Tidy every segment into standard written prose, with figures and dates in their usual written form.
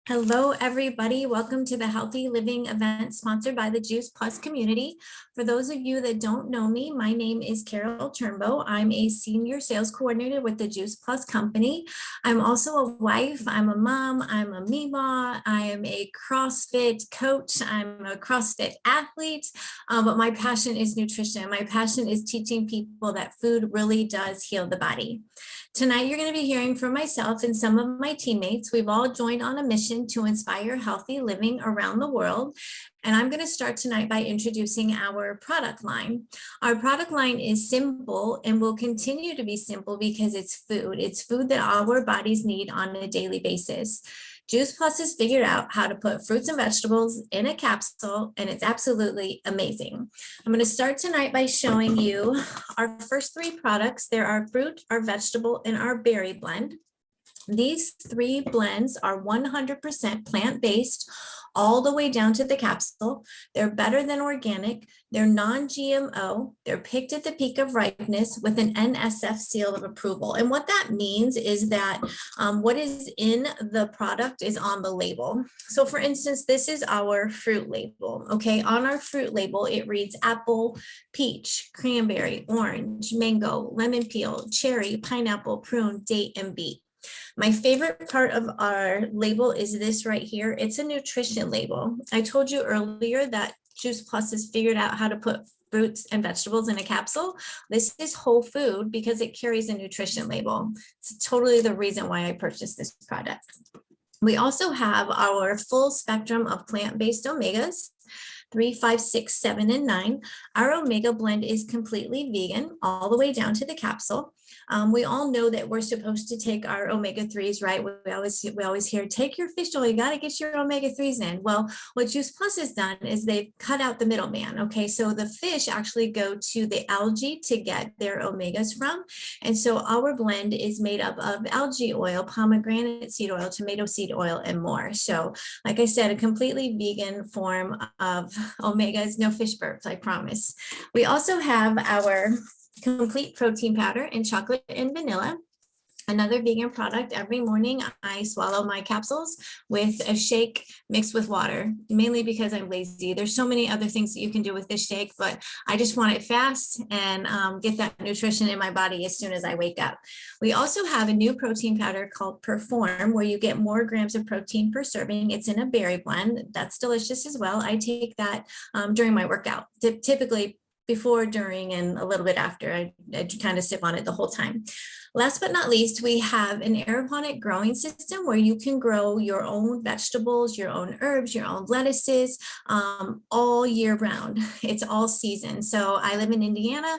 Hello, everybody. Welcome to the Healthy Living event sponsored by the Juice Plus community. For those of you that don't know me, my name is Carol Turnbow. I'm a senior sales coordinator with the Juice Plus company. I'm also a wife. I'm a mom. I'm a Meemaw. I am a CrossFit coach. I'm a CrossFit athlete. But my passion is nutrition. My passion is teaching people that food really does heal the body. Tonight, you're going to be hearing from myself and some of my teammates. We've all joined on a mission to inspire healthy living around the world. And I'm going to start tonight by introducing our product line. Our product line is simple and will continue to be simple because it's food. It's food that our bodies need on a daily basis. Juice Plus has figured out how to put fruits and vegetables in a capsule, and it's absolutely amazing. I'm going to start tonight by showing you our first three products. There are fruit, our vegetable, and our berry blend. These three blends are 100% plant-based all the way down to the capsule. They're better than organic. They're non-GMO. They're picked at the peak of ripeness with an NSF seal of approval. And what that means is that what is in the product is on the label. So for instance, this is our fruit label. Okay, on our fruit label, it reads apple, peach, cranberry, orange, mango, lemon peel, cherry, pineapple, prune, date, and beet. My favorite part of our label is this right here. It's a nutrition label. I told you earlier that Juice Plus has figured out how to put fruits and vegetables in a capsule. This is whole food because it carries a nutrition label. It's totally the reason why I purchased this product. We also have our full spectrum of plant-based omegas. 3, 5, 6, 7, and 9. Our omega blend is completely vegan all the way down to the capsule. We all know that we're supposed to take our omega-3s, right? We always hear, take your fish oil, you got to get your omega-3s in. Well, what Juice Plus has done is they've cut out the middleman, okay? So the fish actually go to the algae to get their omegas from. And so our blend is made up of algae oil, pomegranate seed oil, tomato seed oil, and more. So like I said, a completely vegan form of omegas, no fish burps, I promise. We also have our complete protein powder in chocolate and vanilla. Another vegan product. Every morning I swallow my capsules with a shake mixed with water, mainly because I'm lazy. There's so many other things that you can do with this shake, but I just want it fast and get that nutrition in my body as soon as I wake up. We also have a new protein powder called Perform, where you get more grams of protein per serving. It's in a berry blend. That's delicious as well. I take that during my workout, typically before, during, and a little bit after. I kind of sip on it the whole time. Last but not least, we have an aeroponic growing system where you can grow your own vegetables, your own herbs, your own lettuces all year round. It's all season. So I live in Indiana.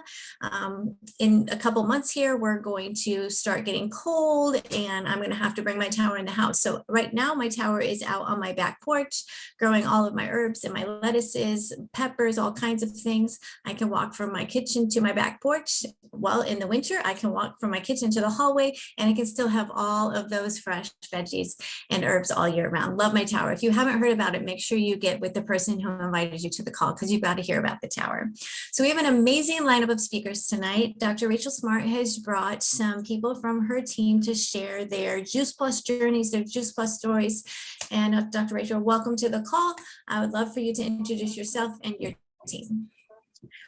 In a couple months here, we're going to start getting cold and I'm going to have to bring my tower in the house. So right now my tower is out on my back porch, growing all of my herbs and my lettuces, peppers, all kinds of things. I can walk from my kitchen to my back porch. Well, in the winter, I can walk from my kitchen to the hallway and I can still have all of those fresh veggies and herbs all year round. Love my tower. If you haven't heard about it, make sure you get with the person who invited you to the call because you've got to hear about the tower. So we have an amazing lineup of speakers tonight. Dr. Rachel Smartt has brought some people from her team to share their Juice Plus journeys, their Juice Plus stories. And Dr. Rachel, welcome to the call. I would love for you to introduce yourself and your team.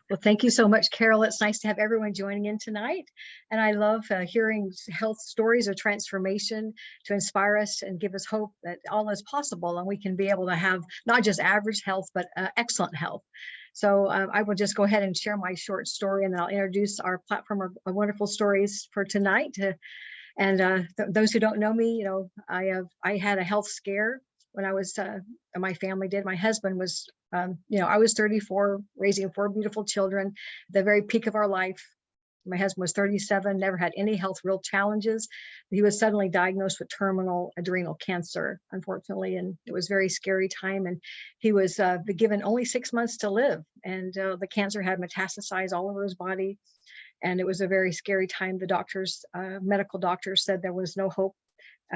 Well, thank you so much, Carol. It's nice to have everyone joining in tonight. And I love hearing health stories of transformation to inspire us and give us hope that all is possible and we can be able to have not just average health, but excellent health. So I will just go ahead and share my short story and then I'll introduce our platform of wonderful stories for tonight. Those who don't know me, I had a health scare when I was, my family did. My husband was, I was 34, raising 4 beautiful children, the very peak of our life. My husband was 37, never had any health real challenges. He was suddenly diagnosed with terminal adrenal cancer, unfortunately, and it was a very scary time. And he was given only 6 months to live, and the cancer had metastasized all over his body. And it was a very scary time. The doctors, medical doctors said there was no hope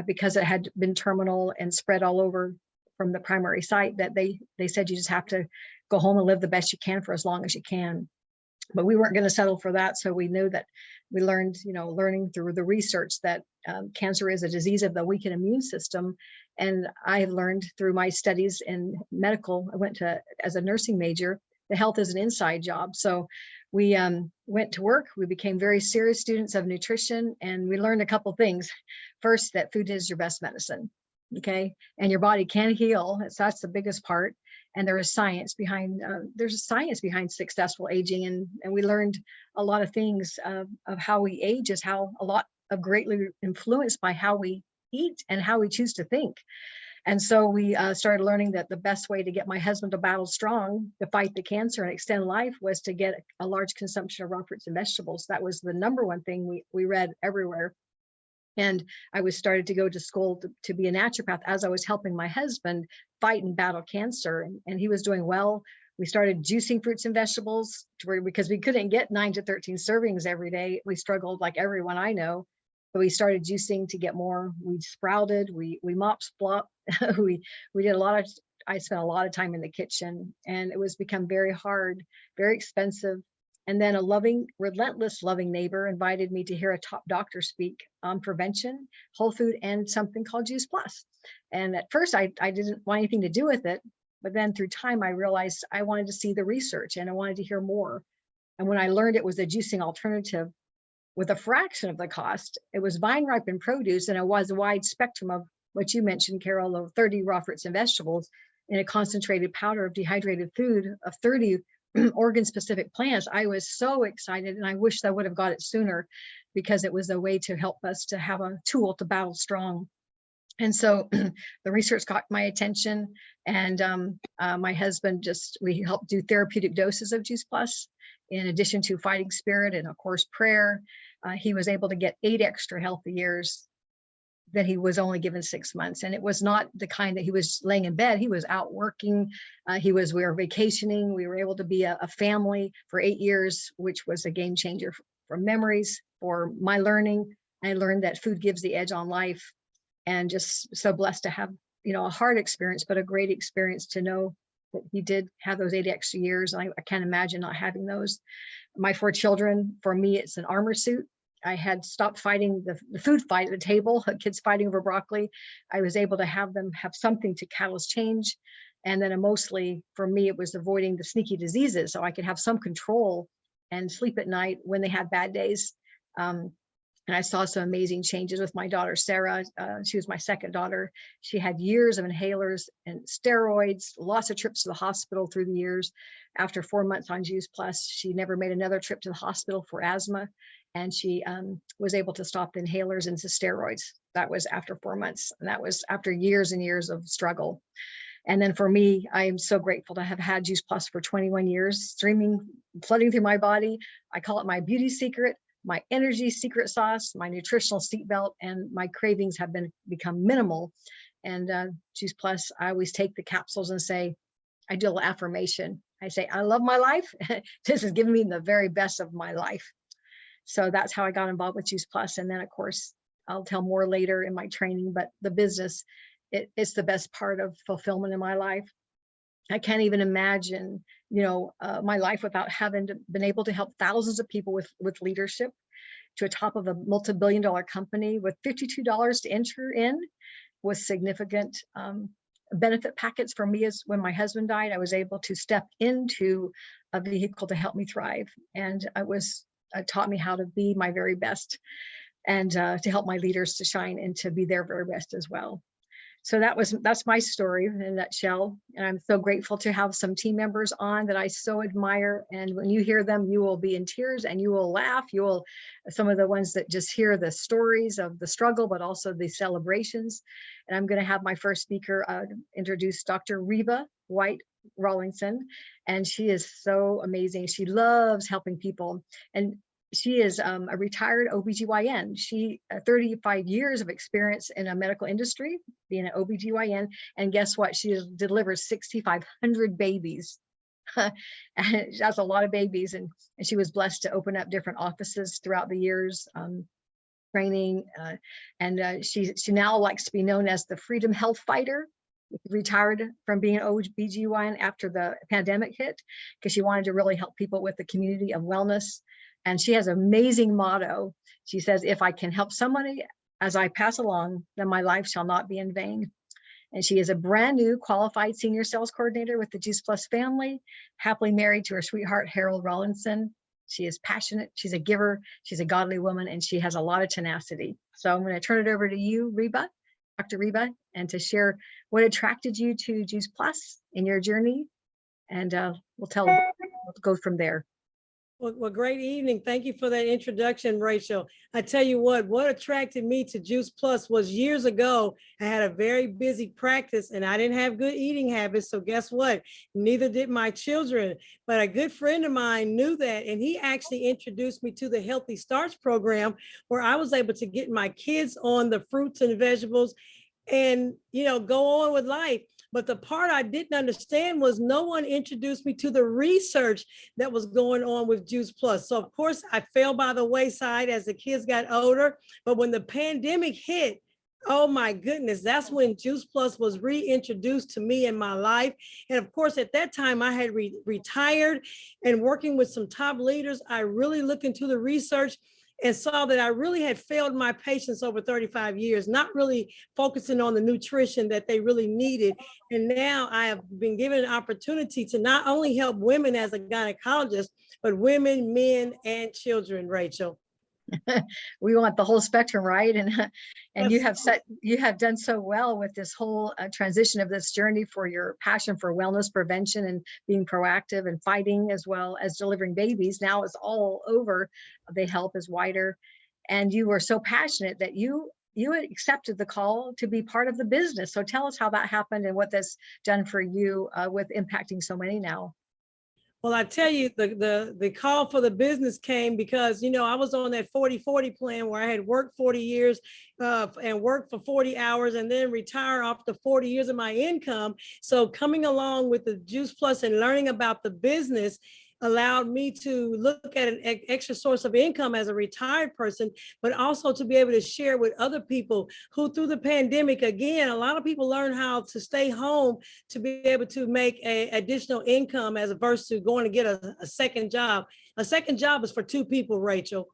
because it had been terminal and spread all over from the primary site, that they said you just have to go home and live the best you can for as long as you can. But we weren't going to settle for that. So we knew that we learned, learning through the research that cancer is a disease of the weakened immune system. And I have learned through my studies in medical, I went to, as a nursing major, the health is an inside job. So we went to work, we became very serious students of nutrition, and we learned a couple things. First, that food is your best medicine, okay? And your body can heal, so that's the biggest part. And there is science behind, there's a science behind successful aging. And we learned a lot of things of how we age is how a lot of greatly influenced by how we eat and how we choose to think. And so we started learning that the best way to get my husband to battle strong, to fight the cancer and extend life, was to get a large consumption of raw fruits and vegetables. That was the number one thing we read everywhere. And I was started to go to school to be a naturopath as I was helping my husband fight and battle cancer. And he was doing well. We started juicing fruits and vegetables because we couldn't get 9 to 13 servings every day. We struggled like everyone I know. But we started juicing to get more. We sprouted, we mop splop. we did a lot of, I spent a lot of time in the kitchen, and it was become very hard, very expensive. And then a loving, relentless loving neighbor invited me to hear a top doctor speak on prevention, whole food, and something called Juice Plus. And at first I didn't want anything to do with it, but then through time I realized I wanted to see the research and I wanted to hear more. And when I learned it was a juicing alternative with a fraction of the cost, it was vine ripened produce, and it was a wide spectrum of what you mentioned, Carol, of 30 raw fruits and vegetables in a concentrated powder of dehydrated food of 30 organ specific plants. I was so excited, and I wish I would have got it sooner, because it was a way to help us to have a tool to battle strong. And so the research got my attention, and my husband we helped do therapeutic doses of Juice Plus, in addition to fighting spirit and of course prayer. He was able to get 8 extra healthy years that he was only given 6 months. And it was not the kind that he was laying in bed. He was out working. We were vacationing. We were able to be a family for 8 years, which was a game changer for memories, for my learning. I learned that food gives the edge on life, and just so blessed to have, a hard experience, but a great experience to know that he did have those 8 extra years. I can't imagine not having those. My 4 children, for me, it's an armor suit. I had stopped fighting the food fight at the table, kids fighting over broccoli. I was able to have them have something to catalyst change. And then mostly for me, it was avoiding the sneaky diseases, so I could have some control and sleep at night when they had bad days. And I saw some amazing changes with my daughter, Sarah. She was my second daughter. She had years of inhalers and steroids, lots of trips to the hospital through the years. After 4 months on Juice Plus, she never made another trip to the hospital for asthma. And she was able to stop the inhalers and the steroids. That was after 4 months. And that was after years and years of struggle. And then for me, I am so grateful to have had Juice Plus for 21 years, streaming, flooding through my body. I call it my beauty secret, my energy secret sauce, my nutritional seatbelt, and my cravings have become minimal. And Juice Plus, I always take the capsules and say, I do a little affirmation. I say, I love my life. This is giving me the very best of my life. So that's how I got involved with Juice Plus. And then of course, I'll tell more later in my training, but the business, it's the best part of fulfillment in my life. I can't even imagine, my life without having been able to help thousands of people with leadership to a top of a multi-billion-dollar company with $52 to enter in, with significant benefit packets for me. As when my husband died, I was able to step into a vehicle to help me thrive. And taught me how to be my very best, and to help my leaders to shine and to be their very best as well. So that's my story in a nutshell. And I'm so grateful to have some team members on that I so admire. And when you hear them, you will be in tears and you will laugh. Some of the ones that just hear the stories of the struggle, but also the celebrations. And I'm going to have my first speaker introduce Dr. Reba White Rollinson. And she is so amazing. She loves helping people. And she is a retired OBGYN. She 35 years of experience in a medical industry, being an OBGYN. And guess what? She has delivered 6,500 babies. And that's a lot of babies. And she was blessed to open up different offices throughout the years, training. And she now likes to be known as the Freedom Health Fighter. Retired from being an OBGYN after the pandemic hit, because she wanted to really help people with the community of wellness. And she has an amazing motto. She says, if I can help somebody as I pass along, then my life shall not be in vain. And she is a brand new qualified senior sales coordinator with the Juice Plus family, happily married to her sweetheart, Harold Rollinson. She is passionate. She's a giver. She's a godly woman, and she has a lot of tenacity. So I'm going to turn it over to you, Reba, Dr. Reba, and to share what attracted you to Juice Plus in your journey. And we'll go from there. Well, great evening. Thank you for that introduction, Rachel. I tell you what attracted me to Juice Plus was years ago, I had a very busy practice and I didn't have good eating habits. So guess what? Neither did my children. But a good friend of mine knew that, and he actually introduced me to the Healthy Starts program, where I was able to get my kids on the fruits and vegetables and, go on with life. But the part I didn't understand was no one introduced me to the research that was going on with Juice Plus. So of course I fell by the wayside as the kids got older. But when the pandemic hit, oh my goodness, that's when Juice Plus was reintroduced to me in my life. And of course, at that time I had retired and working with some top leaders. I really looked into the research and saw that I really had failed my patients over 35 years, not really focusing on the nutrition that they really needed. And now I have been given an opportunity to not only help women as a gynecologist, but women, men, and children, Rachel. We want the whole spectrum, right? And Yes. you have done so well with this whole transition of this journey for your passion for wellness prevention and being proactive and fighting, as well as delivering babies. Now it's all over. The help is wider, and you were so passionate that you accepted the call to be part of the business. So tell us how that happened and what that's done for you with impacting so many now. Well, I tell you, the call for the business came because, I was on that 40-40 plan where I had worked 40 years and worked for 40 hours and then retire after 40 years of my income. So coming along with the Juice Plus and learning about the business allowed me to look at an extra source of income as a retired person, but also to be able to share with other people who, through the pandemic, again, a lot of people learn how to stay home to be able to make a additional income as opposed to going to get a second job. A second job is for two people, Rachel.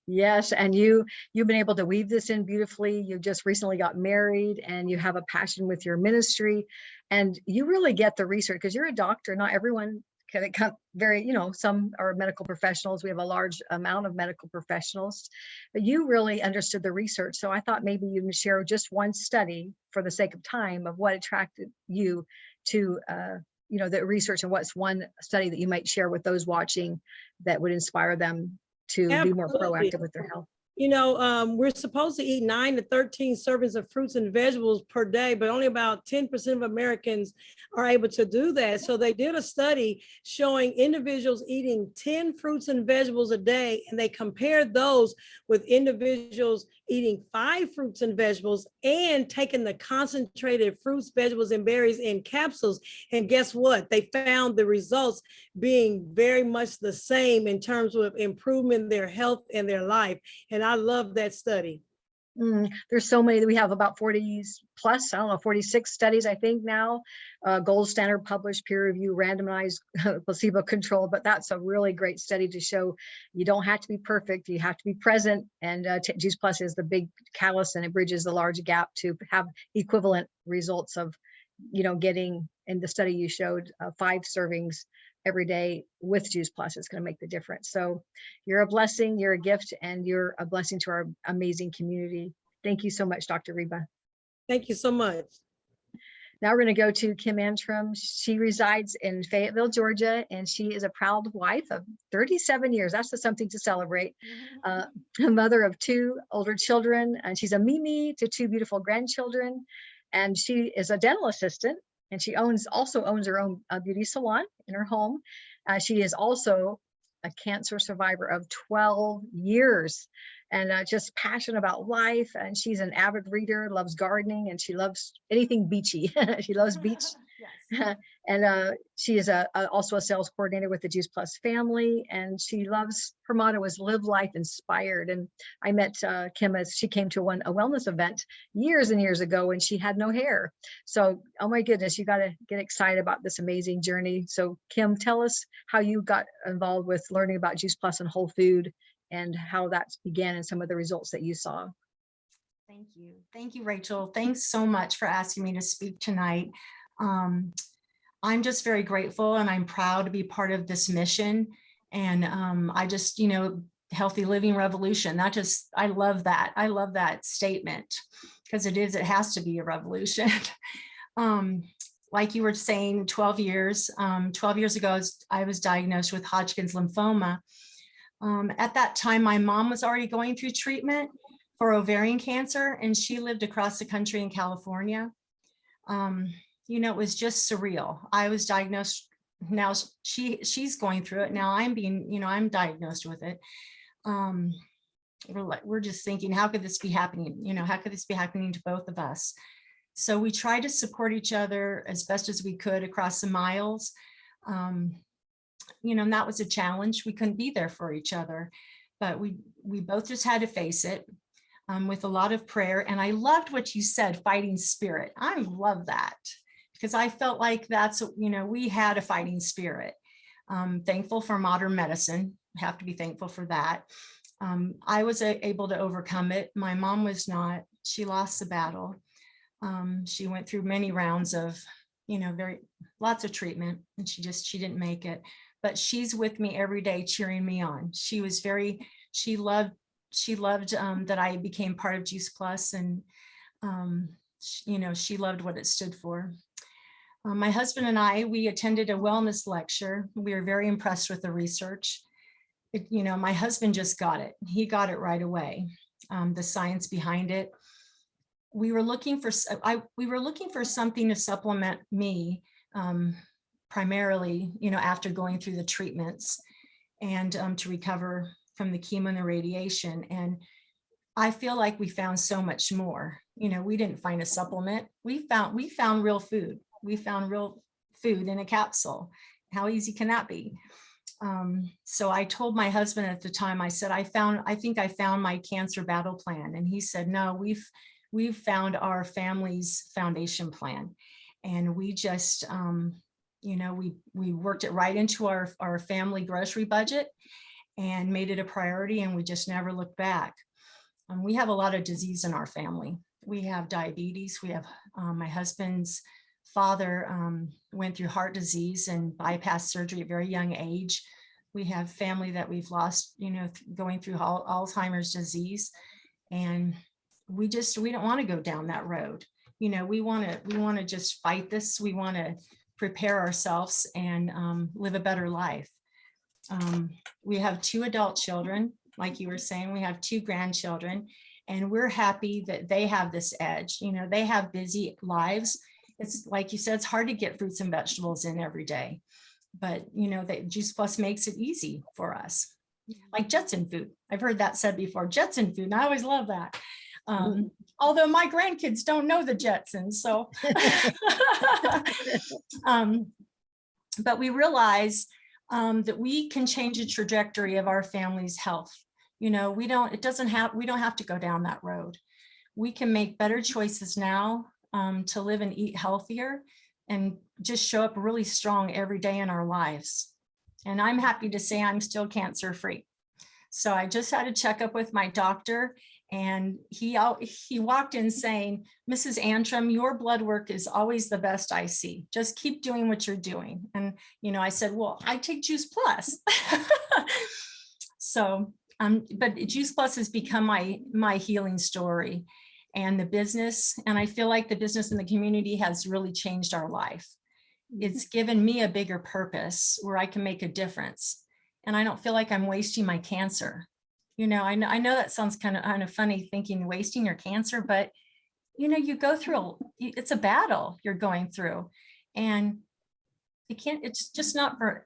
Yes, and you've been able to weave this in beautifully. You just recently got married and you have a passion with your ministry, and you really get the research because you're a doctor. Not everyone can come very, some are medical professionals. We have a large amount of medical professionals, but you really understood the research. So I thought maybe you would share just one study for the sake of time of what attracted you to the research, and what's one study that you might share with those watching that would inspire them to be more proactive with their health. We're supposed to eat 9 to 13 servings of fruits and vegetables per day, but only about 10% of Americans are able to do that. So they did a study showing individuals eating 10 fruits and vegetables a day, and they compared those with individuals eating 5 fruits and vegetables and taking the concentrated fruits, vegetables, and berries in capsules. And guess what? They found the results being very much the same in terms of improvement in their health and their life. And I love that study. There's so many. We have about 40 plus, 46 studies, I think now, gold standard published, peer review, randomized, placebo controlled, but that's a really great study to show you don't have to be perfect. You have to be present. And Juice Plus is the big catalyst, and it bridges the large gap to have equivalent results of, getting, in the study you showed, 5 servings every day with Juice Plus. It's going to make the difference. So you're a blessing, you're a gift, and you're a blessing to our amazing community. Thank you so much, Dr. Reba. Thank you so much. Now we're going to go to Kim Antram. She resides in Fayetteville, Georgia, and she is a proud wife of 37 years. That's something to celebrate. A mother of 2 older children, and she's a Mimi to 2 beautiful grandchildren. And she is a dental assistant, and she also owns her own beauty salon in her home. She is also a cancer survivor of 12 years, and just passionate about life. And she's an avid reader, loves gardening, and she loves anything beachy. She loves beach Yes. And she is also a sales coordinator with the Juice Plus family, and she loves, her motto is live life inspired. And I met Kim as she came to a wellness event years and years ago, and she had no hair. So, oh my goodness, you got to get excited about this amazing journey. So Kim, tell us how you got involved with learning about Juice Plus and whole food, and how that began and some of the results that you saw. Thank you. Thank you, Rachel. Thanks so much for asking me to speak tonight. I'm just very grateful, and I'm proud to be part of this mission. And I just, healthy living revolution. I love that. I love that statement, because it has to be a revolution. Like you were saying, 12 years ago, I was diagnosed with Hodgkin's lymphoma. At that time, my mom was already going through treatment for ovarian cancer, and she lived across the country in California. It was just surreal. I was diagnosed. Now she's going through it. Now I'm diagnosed with it. We're just thinking, how could this be happening? How could this be happening to both of us? So we tried to support each other as best as we could across the miles. And that was a challenge. We couldn't be there for each other, but we both just had to face it. With a lot of prayer. And I loved what you said, fighting spirit. I love that, because I felt like that's, we had a fighting spirit. Thankful for modern medicine. Have to be thankful for that. I was able to overcome it. My mom was not. She lost the battle. She went through many rounds of, lots of treatment, and she didn't make it. But she's with me every day, cheering me on. She loved that I became part of Juice Plus, and she loved what it stood for. My husband and we attended a wellness lecture. We were very impressed with the research. My husband just got it. He got it right away. The science behind it. We were looking for something to supplement me, primarily, after going through the treatments, and to recover from the chemo and the radiation. And I feel like we found so much more. We didn't find a supplement. We found real food. We found real food in a capsule. How easy can that be? So I told my husband at the time, I said, I think I found my cancer battle plan. And he said, no, we've found our family's foundation plan. And we just, we worked it right into our family grocery budget, and made it a priority, and we just never looked back. We have a lot of disease in our family. We have diabetes. We have my husband's father went through heart disease and bypass surgery at a very young age. We have family that we've lost, going through Alzheimer's disease, and we don't want to go down that road. We want to just fight this. We want to prepare ourselves and live a better life. We have 2 adult children, like you were saying. We have 2 grandchildren, and we're happy that they have this edge. They have busy lives. It's like you said, it's hard to get fruits and vegetables in every day, but that Juice Plus makes it easy for us. Like Jetson food. I've heard that said before, Jetson food. And I always love that. Although my grandkids don't know the Jetsons, so. But we realize that we can change the trajectory of our family's health. We don't have to go down that road. We can make better choices now to live and eat healthier, and just show up really strong every day in our lives. And I'm happy to say I'm still cancer free. So I just had a checkup with my doctor, and he walked in saying, Mrs. Antram, your blood work is always the best I see. Just keep doing what you're doing. And, I said, well, I take Juice Plus. So, but Juice Plus has become my healing story, and the business. And I feel like the business in the community has really changed our life. It's given me a bigger purpose where I can make a difference. And I don't feel like I'm wasting my cancer. I know that sounds kind of funny, thinking wasting your cancer, but you go through, it's a battle you're going through, and it's just not for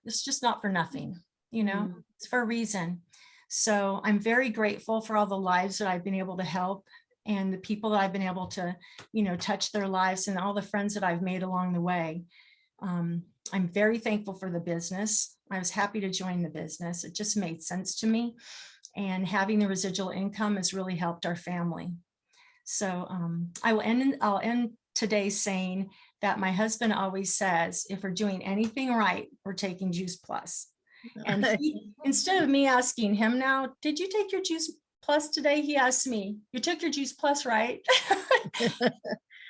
nothing, it's for a reason. So I'm very grateful for all the lives that I've been able to help, and the people that I've been able to, touch their lives, and all the friends that I've made along the way. I'm very thankful for the business. I was happy to join the business. It just made sense to me. And having the residual income has really helped our family. So I'll end today saying that my husband always says, if we're doing anything right, we're taking Juice Plus. And instead of me asking him now, did you take your Juice Plus today? He asked me, you took your Juice Plus, right?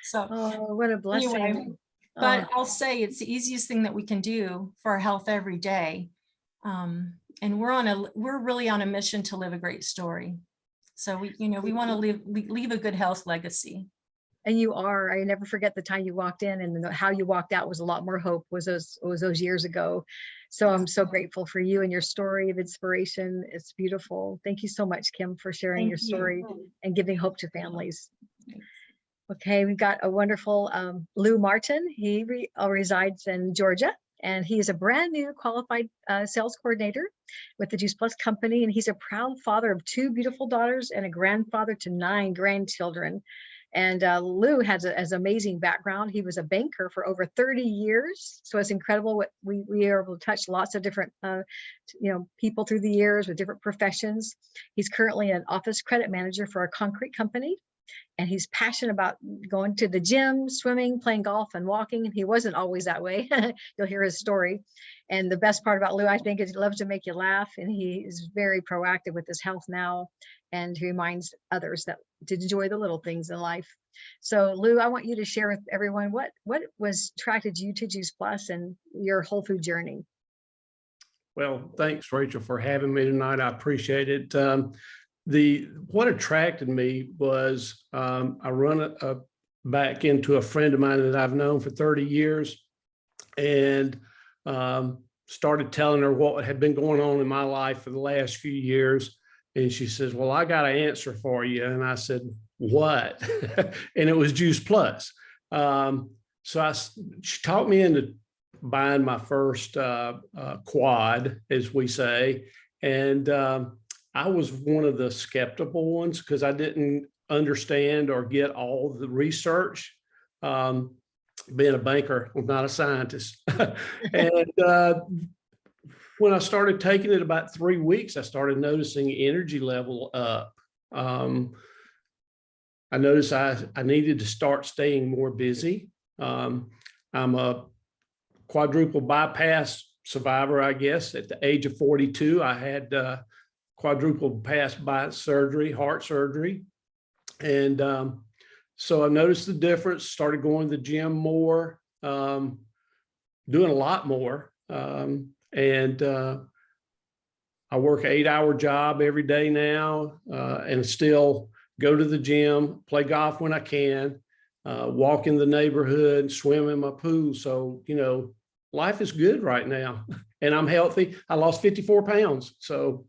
So, oh, what a blessing. Anyway, but I'll say it's the easiest thing that we can do for our health every day. And we're really on a mission to live a great story. So we want to leave a good health legacy. And you are. I never forget the time you walked in, and how you walked out was a lot more hope. Was those years ago. So I'm so grateful for you and your story of inspiration. It's beautiful. Thank you so much, Kim, for sharing your story and giving hope to families. Okay, we've got a wonderful Lou Martin. He resides in Georgia, and he is a brand new qualified sales coordinator with the Juice Plus company. And he's a proud father of 2 beautiful daughters and a grandfather to 9 grandchildren. And Lou has an amazing background. He was a banker for over 30 years. So it's incredible what we are able to touch lots of different people through the years with different professions. He's currently an office credit manager for a concrete company. And he's passionate about going to the gym, swimming, playing golf, and walking. And he wasn't always that way. You'll hear his story. And the best part about Lou, I think, is he loves to make you laugh. And he is very proactive with his health now. And he reminds others that to enjoy the little things in life. So Lou, I want you to share with everyone what was attracted you to Juice Plus and your whole food journey. Well, thanks, Rachel, for having me tonight. I appreciate it. What attracted me was I run back into a friend of mine that I've known for 30 years, and started telling her what had been going on in my life for the last few years. And she says, well, I got an answer for you. And I said, what? And it was Juice Plus. So she talked me into buying my first quad, as we say. And I was one of the skeptical ones because I didn't understand or get all the research. Being a banker, I'm not a scientist. And when I started taking it about 3 weeks, I started noticing energy level up. I noticed I needed to start staying more busy. I'm a quadruple bypass survivor, I guess. At the age of 42, I had quadruple bypass surgery, heart surgery. And so I noticed the difference, started going to the gym more, doing a lot more. And I work an 8-hour job every day now, and still go to the gym, play golf when I can, walk in the neighborhood, swim in my pool. So, life is good right now, and I'm healthy. I lost 54 pounds. So.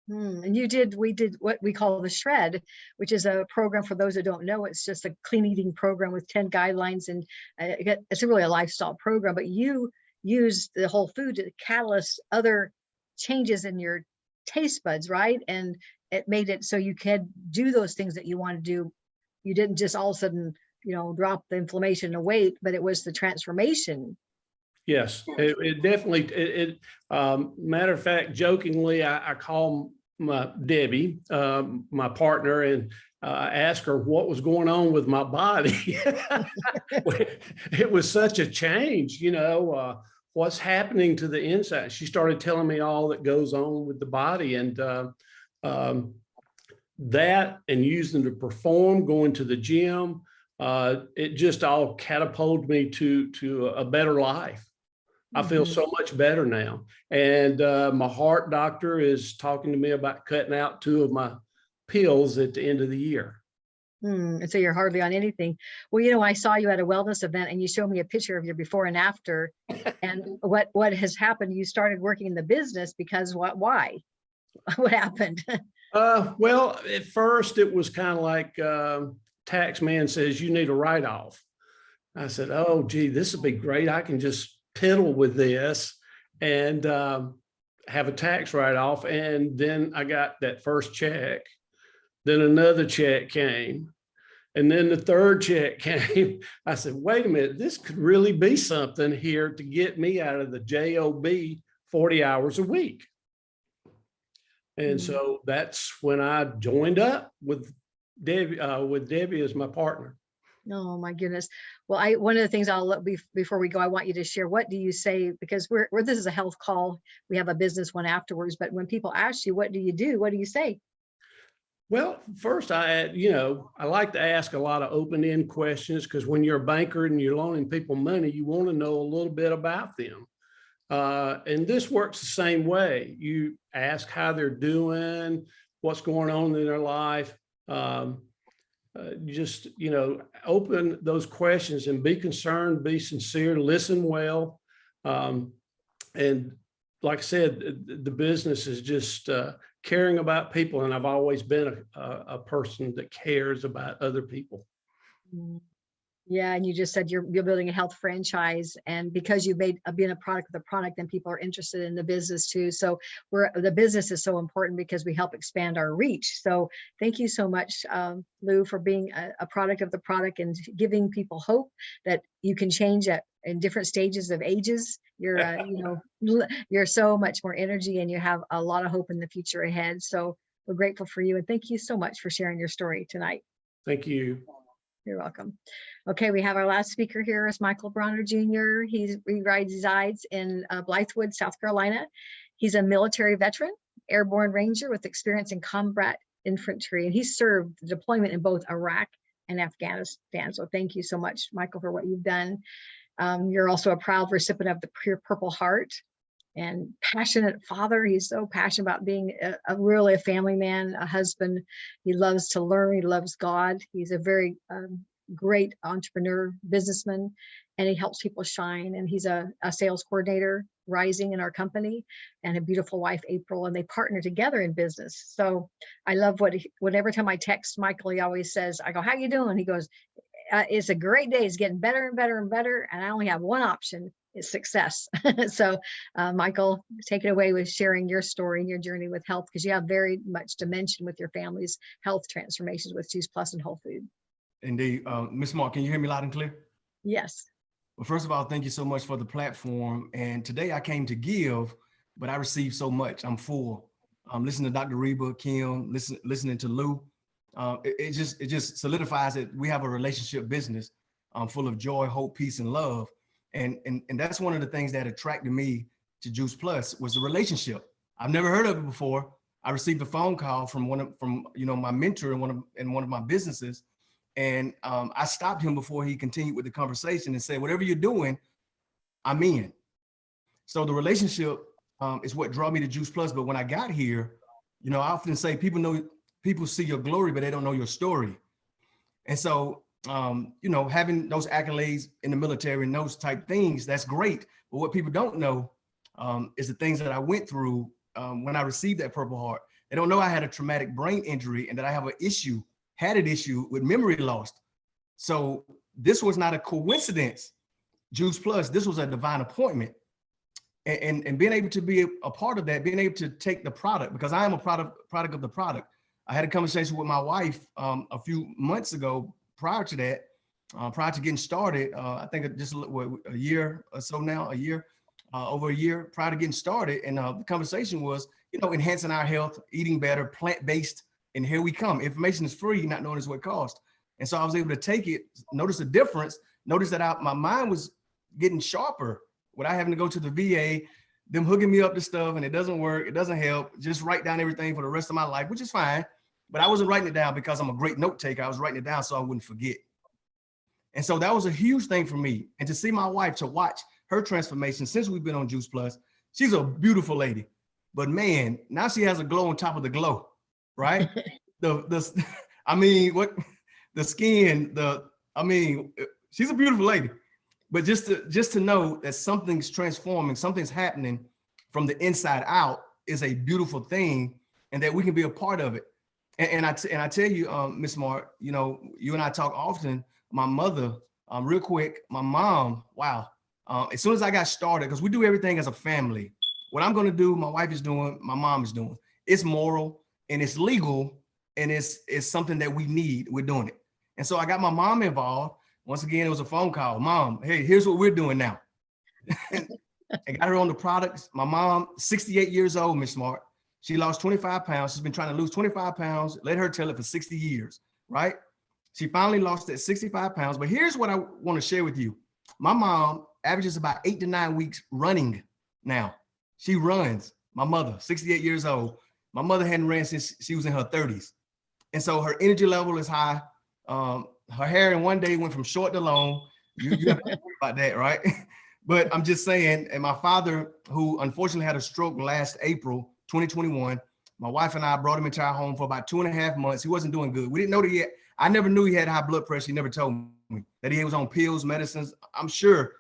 And we did what we call the Shred, which is a program for those that don't know. It's just a clean eating program with 10 guidelines, and it's really a lifestyle program, but you use the whole food to catalyst other changes in your taste buds, right? And it made it so you could do those things that you want to do. You didn't just all of a sudden, drop the inflammation and weight, but it was the transformation. Yes, it definitely, matter of fact, jokingly, I call my Debbie, my partner, and ask her what was going on with my body. It was such a change, what's happening to the inside. She started telling me all that goes on with the body, and that, and using to perform, going to the gym, it just all catapulted me to a better life. I feel so much better now. And my heart doctor is talking to me about cutting out 2 of my pills at the end of the year. And so you're hardly on anything. Well, I saw you at a wellness event, and you showed me a picture of your before and after. And what has happened? You started working in the business because why? What happened? Well, at first it was kind of like tax man says, you need a write-off. I said, oh, gee, this would be great. I can just piddle with this and have a tax write-off. And then I got that first check. Then another check came. And then the third check came. I said, wait a minute, this could really be something here to get me out of the JOB 40 hours a week. And so that's when I joined up with Debbie as my partner. Oh my goodness. Well, one of the things I'll let before we go, I want you to share, what do you say? Because this is a health call. We have a business one afterwards, but when people ask you, what do you do? What do you say? Well, first I like to ask a lot of open-end questions, because when you're a banker and you're loaning people money, you want to know a little bit about them. And this works the same way. You ask how they're doing, what's going on in their life. Just, open those questions and be concerned, be sincere, listen well. And like I said, the business is just caring about people. And I've always been a person that cares about other people. Yeah, and you just said you're building a health franchise, and because you've been a product of the product, then people are interested in the business too. So the business is so important because we help expand our reach. So thank you so much, Lou, for being a product of the product and giving people hope that you can change in different stages of ages. You're you're so much more energy, and you have a lot of hope in the future ahead. So we're grateful for you, and thank you so much for sharing your story tonight. Thank you. You're welcome. Okay, we have our last speaker here is Michael Broner Jr. He resides in Blythewood, South Carolina. He's a military veteran, airborne ranger with experience in combat infantry, and he served the deployment in both Iraq and Afghanistan. So thank you so much, Michael, for what you've done. You're also a proud recipient of the Pure Purple Heart and passionate father. He's so passionate about being really a family man, a husband. He loves to learn. He loves God. He's a very great entrepreneur, businessman, and he helps people shine. And he's a sales coordinator rising in our company, and a beautiful wife, April, and they partner together in business. So I love every time I text Michael, he always says, I go, how you doing? He goes, it's a great day. It's getting better and better and better. And I only have one option. Is success. So Michael, take it away with sharing your story and your journey with health, because you have very much dimension with your family's health transformations with Juice Plus and Whole Food. Indeed. Ms. Smartt, can you hear me loud and clear? Yes. Well, first of all, thank you so much for the platform. And today I came to give, but I received so much. I'm full. I'm listening to Dr. Reba, Kim, listening to Lou. It just solidifies that we have a relationship business full of joy, hope, peace, and love. And that's one of the things that attracted me to Juice Plus was the relationship. I've never heard of it before. I received a phone call from my mentor in one of my businesses, and I stopped him before he continued with the conversation and said, "Whatever you're doing, I'm in." So the relationship is what drew me to Juice Plus. But when I got here, I often say people see your glory, but they don't know your story. And so having those accolades in the military and those type things, that's great. But what people don't know is the things that I went through when I received that Purple Heart. They don't know I had a traumatic brain injury and that I have had an issue with memory loss. So this was not a coincidence, Juice Plus, this was a divine appointment. And being able to be a part of that, being able to take the product, because I am a product of the product. I had a conversation with my wife a few months ago. Prior to that, prior to getting started, I think just a year or so now, over a year prior to getting started. And the conversation was, enhancing our health, eating better, plant-based, and here we come. Information is free, not knowing is what cost. And so I was able to take it, notice the difference, notice that my mind was getting sharper without having to go to the VA, them hooking me up to stuff, and it doesn't work, it doesn't help, just write down everything for the rest of my life, which is fine. But I wasn't writing it down because I'm a great note taker. I was writing it down so I wouldn't forget. And so that was a huge thing for me. And to see my wife, to watch her transformation since we've been on Juice Plus, she's a beautiful lady. But man, now she has a glow on top of the glow, right? The skin, she's a beautiful lady. But just to know that something's transforming, something's happening from the inside out is a beautiful thing, and that we can be a part of it. And I tell you, Ms. Smartt, you and I talk often. My mother, real quick, my mom, wow. As soon as I got started, because we do everything as a family. What I'm going to do, my wife is doing, my mom is doing. It's moral and it's legal, and it's something that we need. We're doing it. And so I got my mom involved. Once again, it was a phone call. Mom, hey, here's what we're doing now. I got her on the products. My mom, 68 years old, Miss Smartt. She lost 25 pounds. She's been trying to lose 25 pounds. Let her tell it for 60 years, right? She finally lost that 65 pounds. But here's what I want to share with you. My mom averages about 8 to 9 weeks running now. She runs. My mother, 68 years old. My mother hadn't ran since she was in her 30s. And so her energy level is high. Her hair in one day went from short to long. You have to worry about that, right? But I'm just saying, and my father, who unfortunately had a stroke last April 2021, my wife and I brought him into our home for about 2.5 months. He wasn't doing good. We didn't know that yet. I never knew he had high blood pressure. He never told me that he was on pills, medicines. I'm sure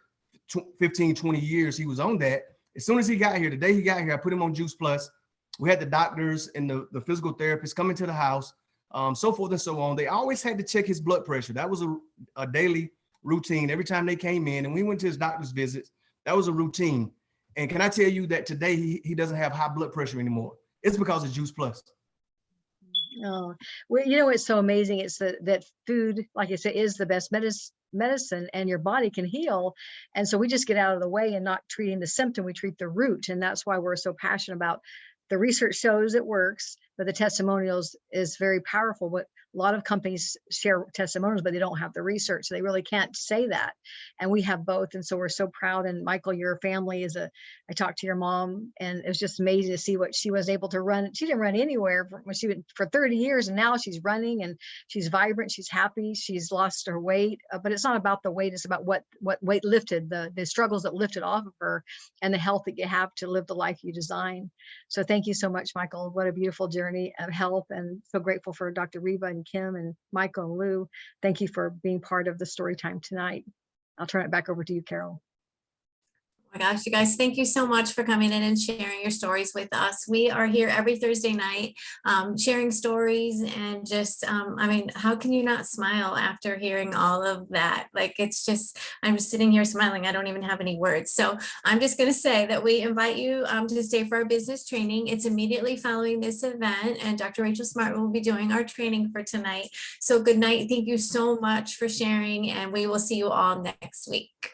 15, 20 years he was on that. As soon as he got here, the day he got here, I put him on Juice Plus. We had the doctors and the physical therapists coming to the house, so forth and so on. They always had to check his blood pressure. That was a daily routine every time they came in, and we went to his doctor's visits. That was a routine. And can I tell you that today he doesn't have high blood pressure anymore? It's because of Juice Plus. Oh, well, you know, it's so amazing. It's that food, like I said, is the best medicine, and your body can heal. And so we just get out of the way and not treating the symptom, we treat the root. And that's why we're so passionate about the research shows it works, but the testimonials is very powerful. But a lot of companies share testimonials, but they don't have the research. So they really can't say that. And we have both. And so we're so proud. And Michael, your family I talked to your mom, and it was just amazing to see what she was able to run. She didn't run anywhere when she went for 30 years. And now she's running and she's vibrant. She's happy. She's lost her weight, but it's not about the weight. It's about what weight lifted, the struggles that lifted off of her, and the health that you have to live the life you design. So thank you so much, Michael. What a beautiful journey of health, and so grateful for Dr. Reba and Kim and Michael and Lou. Thank you for being part of the story time tonight. I'll turn it back over to you, Carol. Oh my gosh, you guys, thank you so much for coming in and sharing your stories with us. We are here every Thursday night sharing stories, and just, I mean, how can you not smile after hearing all of that? Like, it's just, I'm sitting here smiling. I don't even have any words. So I'm just going to say that we invite you to stay for our business training. It's immediately following this event, and Dr. Rachel Smartt will be doing our training for tonight. So good night. Thank you so much for sharing, and we will see you all next week.